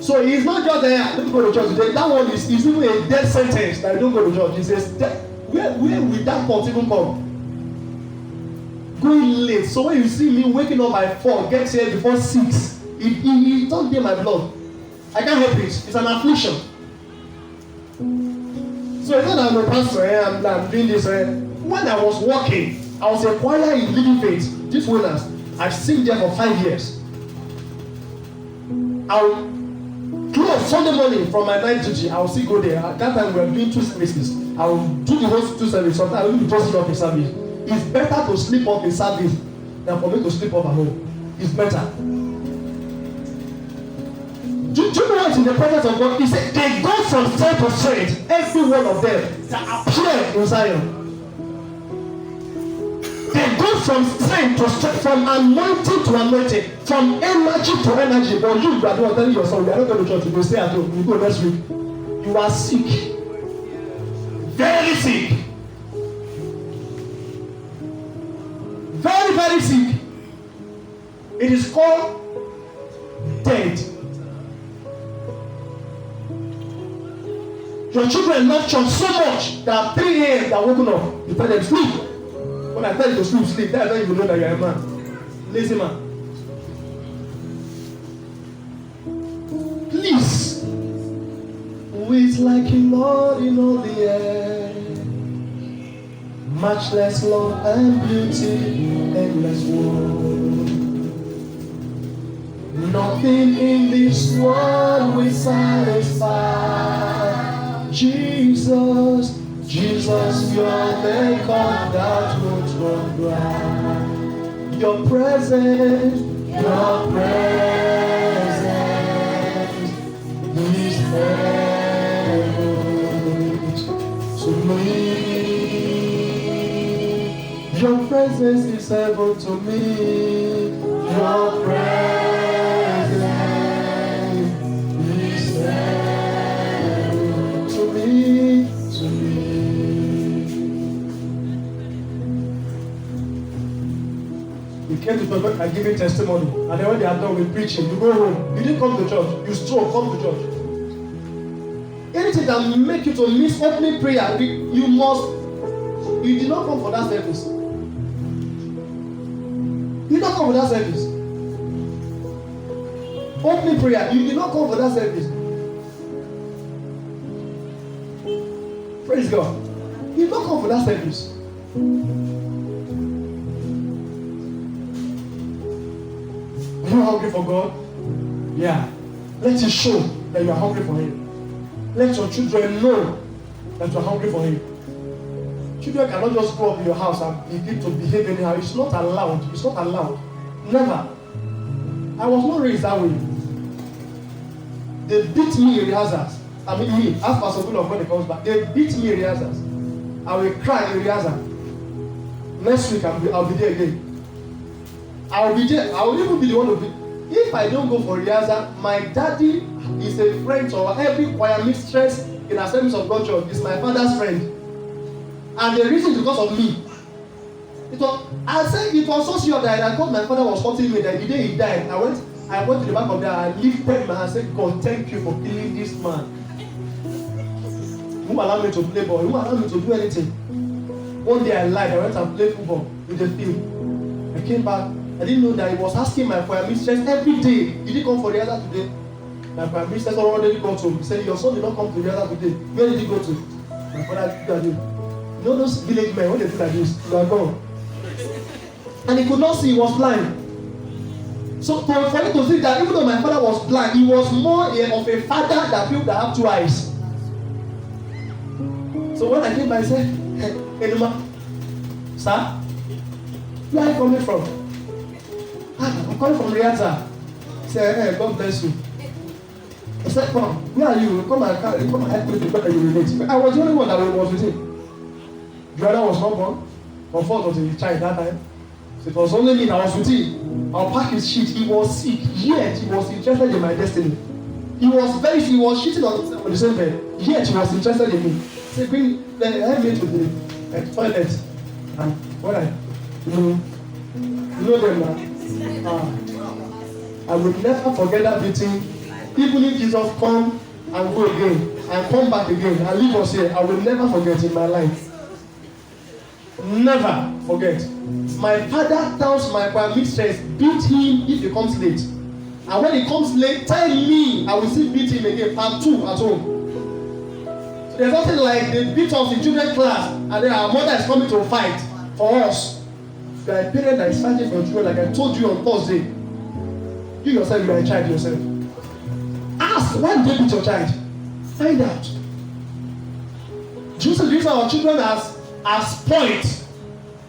So it's not just there, I don't go to church today. That one is even a death sentence that I don't go to church. He says, where will that pot even come? Going late. So when you see me waking up by 4, get here before 6, it don't get my blood. I can't help it. It's an affliction. So it's not that I'm a pastor, I'm doing this. When I was working, I was a choir in Living Faith, this winners. I've seen there for 5 years. I'll close Sunday morning from my night duty. I will still go there. At that time we were doing 2 services. I will do the whole 2 services. Sometimes I will do just off a service. It's better to sleep off a service than for me to sleep off at home. It's better. Do you know what in the presence of God? He said they go from strength to strength. Every one of them that appear in Zion. They go from strength to strength, from anointing to anointing, from energy to energy. But you are not telling yourself, you are not going to church, you will stay at home, you go next week. You are sick. Very sick. Very, very sick. It is called dead. Your children love church so much that at 3 a.m. they are woken up. You tell them sleep. When I tell you to sleep, that's when you will know that you are a man. Lazy man. Please. Who is like you, Lord, in all the air? Matchless love and beauty, endless world. Nothing in this world will satisfy. Jesus, Jesus, you're the cup that won't run dry. Your presence is heaven to me. Your presence is heaven to me. Your presence is heaven to me. You came to church and giving testimony, and then when they are done with preaching, you go home. You didn't come to church. You stroll, come to church. Anything that make you to miss opening prayer, you did not come for that service. You did not come for that service. Opening prayer, you did not come for that service. Praise God. You did not come for that service. Are you hungry for God? Yeah. Let it show that you are hungry for Him. Let your children know that you are hungry for Him. Children cannot just go up in your house and begin to behave anyhow. It's not allowed. It's not allowed. Never. I was not raised that way. They beat me in rehearsals. I mean me, as Pastor Full of when it comes back. They beat me in rehearsals. I will cry in rehearsal. Next week I'll be there again. I will be there. I will even be the one to be. If I don't go for rehearsal, my daddy is a friend of every choir mistress in Assemblies of God Church. Is my father's friend. And the reason is because of me. I said it was so sure that I thought my father was hurting me that the day he died, I went to the back of there and lifted my hand and said, God, thank you for killing this man. Who allowed me to play ball? Who allowed me to do anything? One day I lied, I went and played football in the field. I came back, I didn't know that he was asking my choir mistress every day, did he come for rehearsal today? My choir mistress already got to. He said, your son did not come to rehearsal today. Where did he go to? My father did. You know those village men, when they do like this, they are gone. And he could not see, he was blind. So for him to see that even though my father was blind, he was more of a father than people that have two eyes. So when I came by, I said, hey, Enuma, sir, where are you coming from? I'm coming from Riyadh. He said, hey, God bless you. I said, come, where are you? Come and help me to better you relate. I was the only one that was with him. The other was not born. Comfort was a child that time. So it was only me that was with him. I'll pack his shit. He was sick, yet he was interested in my destiny. He was shitting on the same bed, yet he was interested in me. He said, help me to the toilet. And when you know them now. I will never forget that meeting. Even if Jesus come and go again, and come back again, and leave us here, I will never forget in my life. Never forget. My father tells my choir mistress, beat him if he comes late. And when he comes late, tell me, I will still beat him again, part 2 at home. So there's nothing like they beat us in children's class, and then our mother is coming to fight for us. If you are a parent that is fighting for your children, like I told you on Thursday, you yourself, you are a child yourself. Ask, why did they beat your child? Find out. Jesus uses our children as points.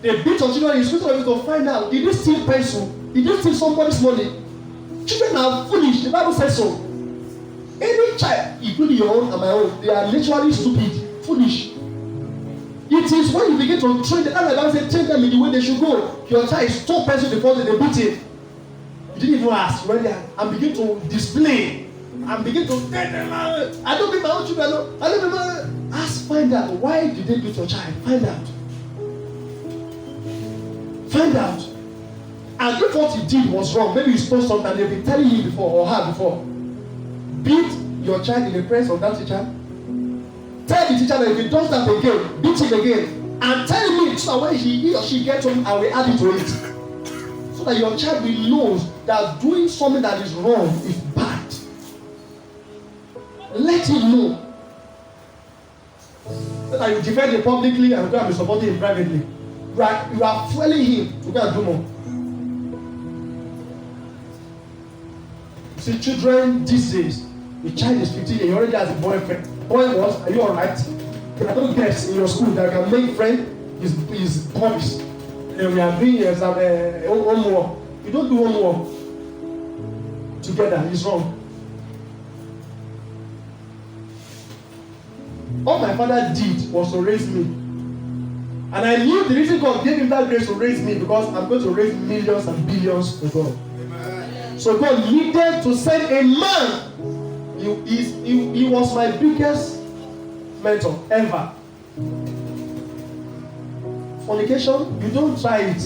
They beat your children in school to find out, did you steal pencil? Did you steal somebody's money? Children are foolish, the Bible says so. Any child, including your own and my own, they are literally stupid, foolish. It is when you begin to train them, and the Bible says train them in the way they should go. Your child stole pencil before they beat him. You didn't even ask when they are, and begin to display and begin to tell them, I don't beat my own children, I don't beat my own. Ask, find out, why did they beat your child? Find out. Find out. And if what he did was wrong, maybe you stole something, they've been telling you before or her before. Beat your child in the presence of that teacher. Tell the teacher that if he does that again, beat him again. And tell me so that when he or she gets home, I will add it to it. So that your child will know that doing something that is wrong is bad. Let him know. So that you defend him publicly and go and be supporting him privately. You are fueling him to go and do more. See, children these days, the child is 15 and he already has a boyfriend. Boy, what? Are you alright? I don't guess in your school that can make friend is boys. And we are doing some homework. You don't do homework together. It's wrong. All my father did was to raise me. And I knew the reason God gave him that grace to raise me because I'm going to raise millions and billions for God. Amen. So God needed to send a man. He was my biggest mentor ever. Fornication, you don't try it.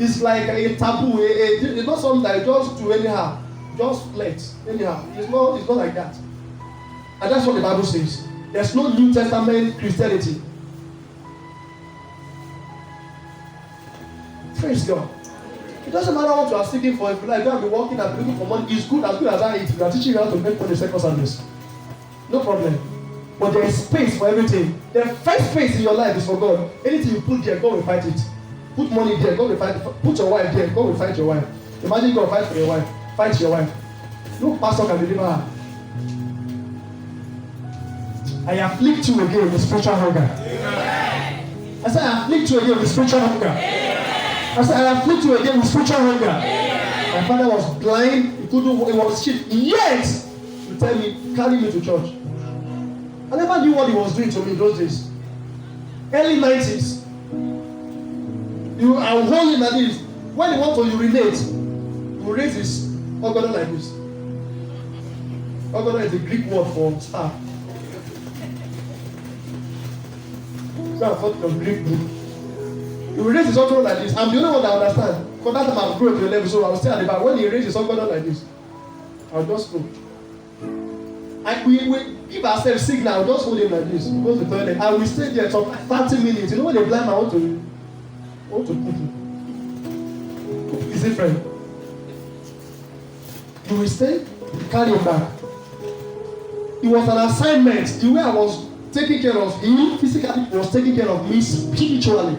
It's like a taboo. It's not something that you just do anyhow. Just flex anyhow. It's not like that. And that's what the Bible says. There's no New Testament Christianity. Praise God. It doesn't matter what you are seeking for. If you like, you can be working and looking for money. It's good as I eat. We are teaching you how to make money second service. No problem. But there is space for everything. The first space in your life is for God. Anything you put there, God will fight it. Put money there, God will fight it. Put your wife there, God will fight your wife. Imagine God fight for your wife. Fight your wife. No pastor can deliver her. I afflict you again with spiritual hunger. Amen. I said I afflict you again with spiritual hunger. Amen. I said I afflict you again with spiritual hunger. Amen. My father was blind, he was shit. Yet, you tell me, carry me to church. I never knew what he was doing to me in those days. Early 90s. I was holding like this. When he want to urinate, will raise his ogono like this. Ogono is the Greek word for staff. So I thought of Greek book. He will raise his ogono like this. I'm the only one that understand. Because that time I've grown to a level, so I was still at the back. When he raised his ogono like this, I'll just go. And we give ourselves signal, I'll just hold him like this. Go to the toilet. And we stay there for 30 minutes. You know when they blind, I want to put him. Is it friend? You will stay, carry him back. It was an assignment. The way I was taking care of him physically, he was taking care of me spiritually.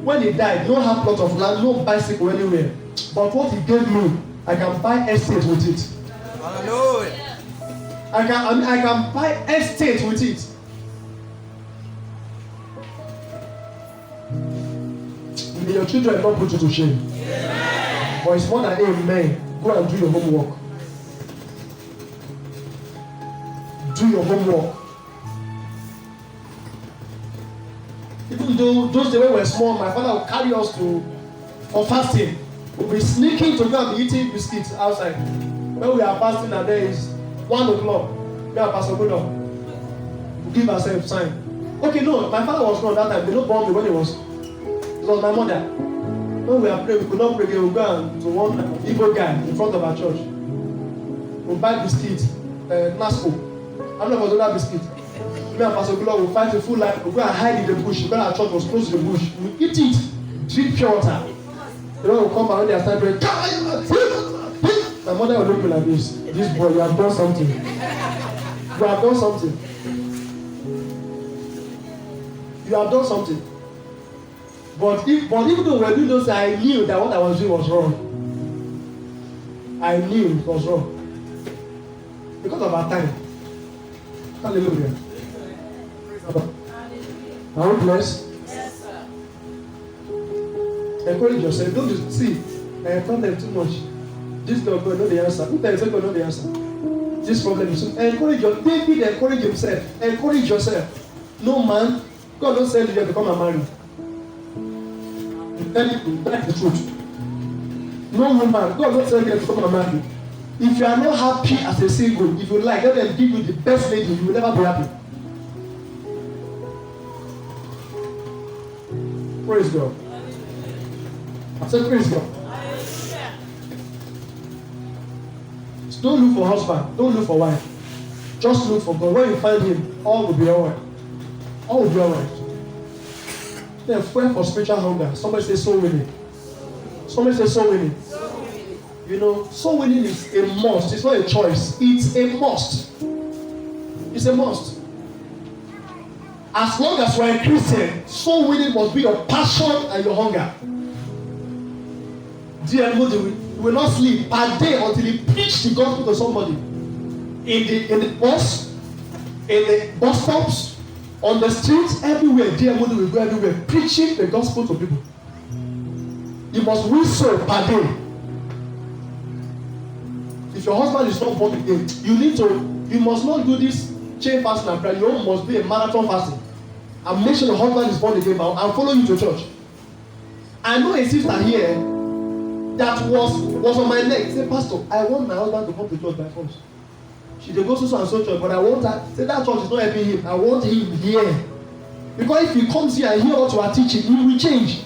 When he died, no have plot of land, no bicycle anywhere. But what he gave me, I can buy estate with it. Hallelujah. I can buy estate with it. May your children not put you to shame. Amen. But it's more than amen. Go and do your homework. Do your homework. Even though those days when we were small, my father would carry us for fasting. We'll be sneaking to go and be eating biscuits outside. When we are fasting and there is 1 o'clock, me and Pastor Godo will give ourselves sign. Okay, no, my father was not that time. They don't born me when it was my mother. When we are praying, we could not pray again. We'll go and to one Igbo guy in front of our church. We'll buy biscuits, Nasco. I don't know if it was another biscuit. Me and Pastor Godo will fight a full life. We'll go and hide in the bush. When our church was close to the bush, we eat it, drink pure water. The one will come out when they are starting praying. My mother will look me like this. This boy, you have done something. You have done something. You have done something. But even though we were doing those, I knew that what I was doing was wrong. I knew it was wrong. Because of our time. Hallelujah. Are we blessed? Yes, sir. Encourage yourself. Don't see. Don't tell too much. This God know the answer. Who tells you God know the answer? This problem is encourage your David encourage himself. Encourage yourself. No man, God don't send you to come and marry. Tell you that's the truth. No woman, God don't send you to come and marry. If you are not happy as a single, if you like, let them give you the best lady, you will never be happy. Praise God. I said praise God. Don't look for husband. Don't look for wife. Just look for God. When you find him, all will be alright. All will be alright. Then pray for spiritual hunger. Somebody say soul winning. Somebody say soul winning. You know, soul winning is a must. It's not a choice. It's a must. It's a must. As long as you are a Christian, soul winning must be your passion and your hunger. Dear Lord, you will not sleep per day until you preach the gospel to somebody. In the bus, in the bus stops, on the streets, everywhere. Dear Lord, will go everywhere preaching the gospel to people. You must win soul per day. If your husband is not born again, you must not do this chain fasting and prayer. You must be a marathon fasting. And make sure your husband is born again and follow you to church. I know a sister here that was on my neck. Say, Pastor, I want my husband to come to church by force. She dey go so and so church, but I want her. Say that church is not helping him. I want him here. Because if he comes here and hear what you are teaching, he will change.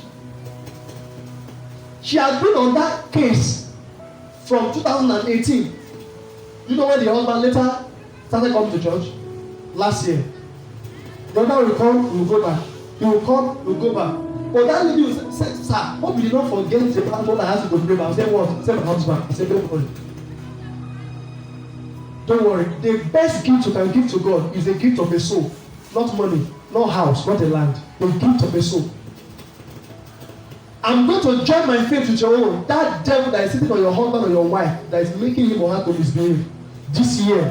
She has been on that case from 2018. You know when the husband later started coming to church? Last year. The husband will come, he will go back. He will come, he will go back. But that lady will say, sir, hope you did not forget the pastor that has to go pray. I say what? Say my husband. I say don't worry. Don't worry. The best gift you can give to God is the gift of a soul. Not money, not house, not a land. The gift of a soul. I'm going to join my faith with your own. That devil that is sitting on your husband or your wife that is making him or her to misbehave. This year,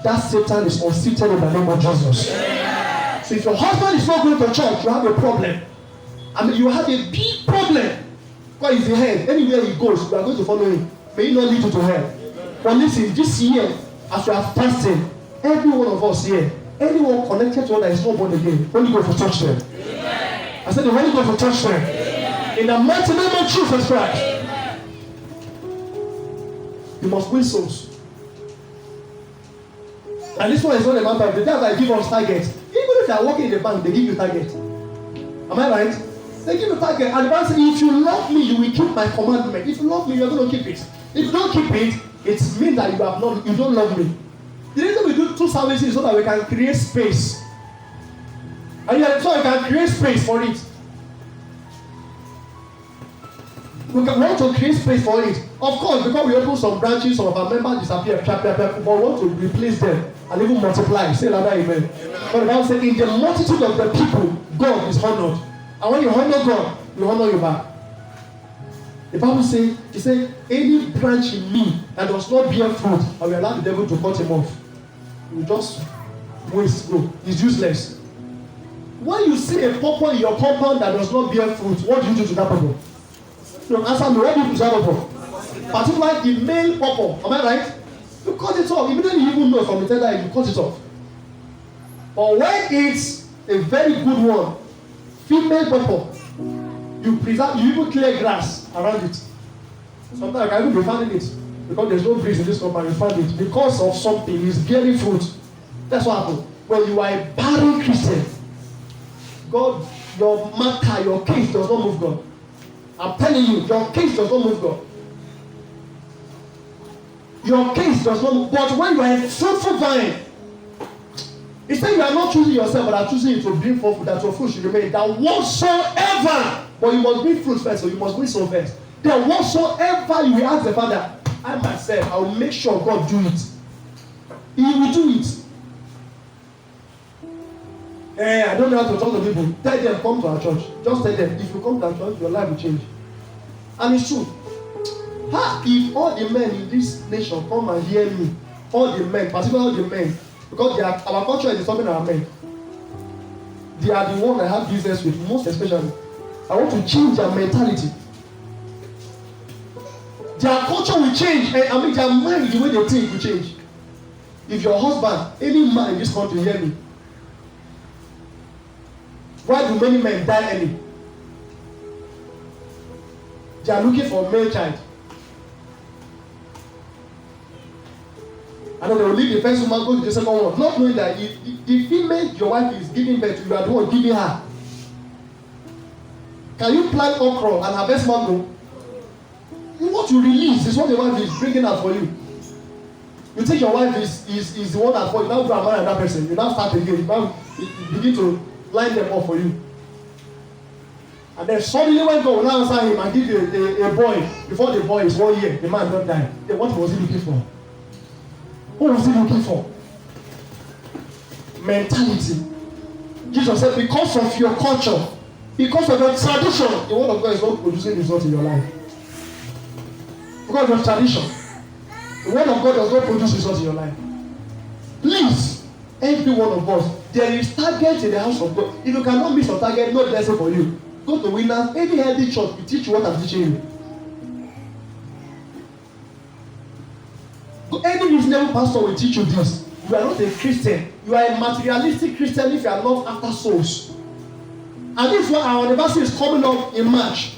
that Satan is unseated in the name of Jesus. Yeah. So if your husband is not going to church, you have a problem. I mean, you have a big problem. God is the head. Anywhere he goes, you are going to follow him. May he not lead you to hell. But listen, this year, as you are fasting, every one of us here, anyone connected to one that is not born again, Holy Ghost will touch them. Amen. I said the Holy Ghost will touch them. Amen. In the mighty name of Jesus Christ. Amen. You must win souls. And this one is not a matter of the time I give us targets. Even if you are working in the bank, they give you target. Am I right? They give you target. And the Bible says, if you love me, you will keep my commandment. If you love me, you are going to keep it. If you don't keep it, it means that you don't love me. The reason we do 2 services is so that we can create space. And so we can create space for it. We want to create space for it. Of course, because we open some branches, some of our members disappear, but we want to replace them and even multiply. Say another amen. But the Bible says, in the multitude of the people, God is honored. And when you honor God, you honor you back. The Bible says, it says, any branch in me that does not bear fruit, I will allow the devil to cut him off. You just waste, go. It's useless. When you see a pawpaw in your compound that does not bear fruit, what do you do to that pawpaw? No, answer me. What do you do to that pawpaw? Particularly the male pawpaw. Am I right? You cut it off. Immediately you even know from the tender, you cut it off. But when it's a very good one, female pawpaw, you preserve, you even clear grass around it. Sometimes I can even be finding it because there's no breeze in this company. You find it because of something. It's bearing fruit. That's what happened. When you are a barren Christian, God, your matter, your case does not move God. I'm telling you, your case does not move God. Your case does not move. But when you are a fruitful vine, it's that you are not choosing yourself, but are choosing it to bring forth that your fruit should remain. That whatsoever, but you must bring fruit first, so you must win soul first. That whatsoever you will ask the Father, I myself, I will make sure God do it. He will do it. I don't know how to talk to people. Tell them, come to our church. Just tell them, if you come to our church, your life will change. And it's true. If all the men in this nation come and hear me, all the men, particularly the men, because they are, our culture is talking about men. They are the ones I have business with, most especially. I want to change their mentality. Their culture will change. Their mind, the way they think will change. If your husband, any man in this country, hear me. Why do many men die early? They are looking for a male child. And then they will leave the first woman, go to the second one, not knowing that if the female your wife is giving birth to, you are the one giving her. Can you plant okra and harvest mango? What you release is what the wife is bringing out for you. You think your wife is the one that for you, now go and marry another person, you now start again, now you begin to line them up for you. And then suddenly when God will now answer him and give you a boy, before the boy is 1 year, the man don't die. Then what was he looking for? What was he looking for? Mentality. Jesus said, because of your culture, because of your tradition, the word of God is not producing results in your life. Because of your tradition, the word of God does not produce results in your life. Please, every one of us, there is target in the house of God. If you cannot miss your target, no blessing for you. Go to Winners, any healthy church, we teach you what I'm teaching you. Any reasonable pastor will teach you this. You are not a Christian. You are a materialistic Christian if you are not after souls. And this is why our anniversary is coming up in March.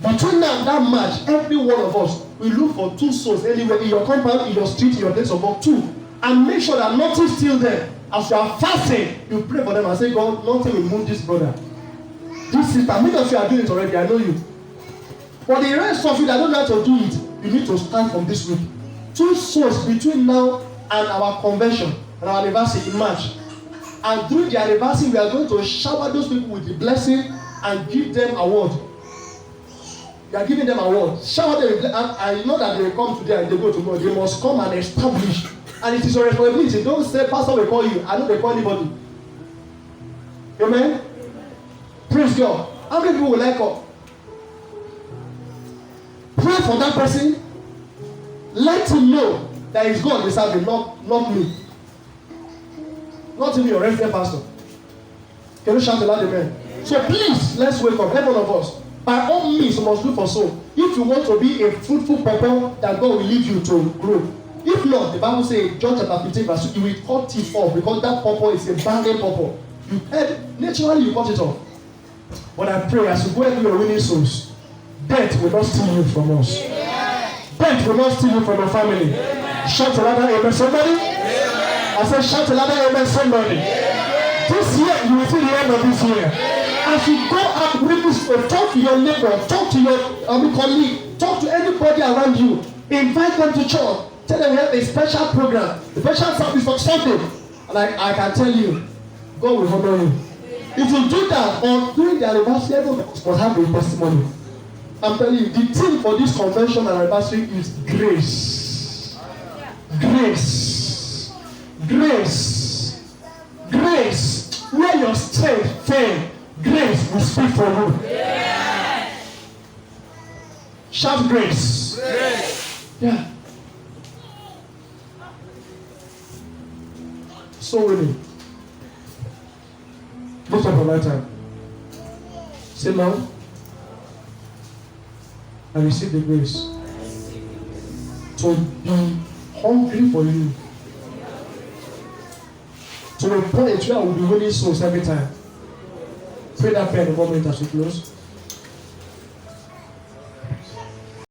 Between now and that March, every one of us will look for 2 souls anywhere in your compound, in your street, in your place of work, 2. And make sure that nothing steals them. As you are fasting, you pray for them and say, God, nothing will move this brother. This sister, many of you are doing it already, I know you. For the rest of you that don't know how to do it, you need to start from this week. 2 souls between now and our convention and our anniversary in March. And during the anniversary, we are going to shower those people with the blessing and give them award. We are giving them award. Shower them with, and I know that they will come today and they go tomorrow. They must come and establish. And it is your responsibility. Don't say, Pastor will call you. I know they call anybody. Amen? Praise God. How many people will like God? Pray for that person. Let him know that it's God they serve, not me. Not even your resident pastor. Can you shout aloud, amen? So please, let's wake up, every one of us. By all means, you must look for soul. If you want to be a fruitful purple, that God will lead you to grow. If not, the Bible says, John chapter 15, verse 2, you will cut it off because that purple is a barren purple. Naturally, you cut it off. But I pray as you go into your winning souls, death will not steal you from us. Yeah. Death Hate will not steal you from your family. Shout a louder amen, somebody. I said, shout a louder amen, somebody. This year, you will see the end of this year. As you go out with this, talk to your neighbor, talk to your colleague, talk to anybody around you. Invite them to church. Tell them we have a special program, a special service for Sunday. And I can tell you, God will honor you. If you do that, or during the anniversary, everyone must have a testimony. I'm telling you, the theme for this convention and anniversary is grace. Grace. Grace. Grace. Where your strength fail, grace will speak for you. Yeah. Shout grace. Grace. Yeah. So willing. Lift up your right hand. Say, Lord, I receive the grace to be hungry for you. To a point where I will be winning souls every time. Pray that prayer the moment as we close.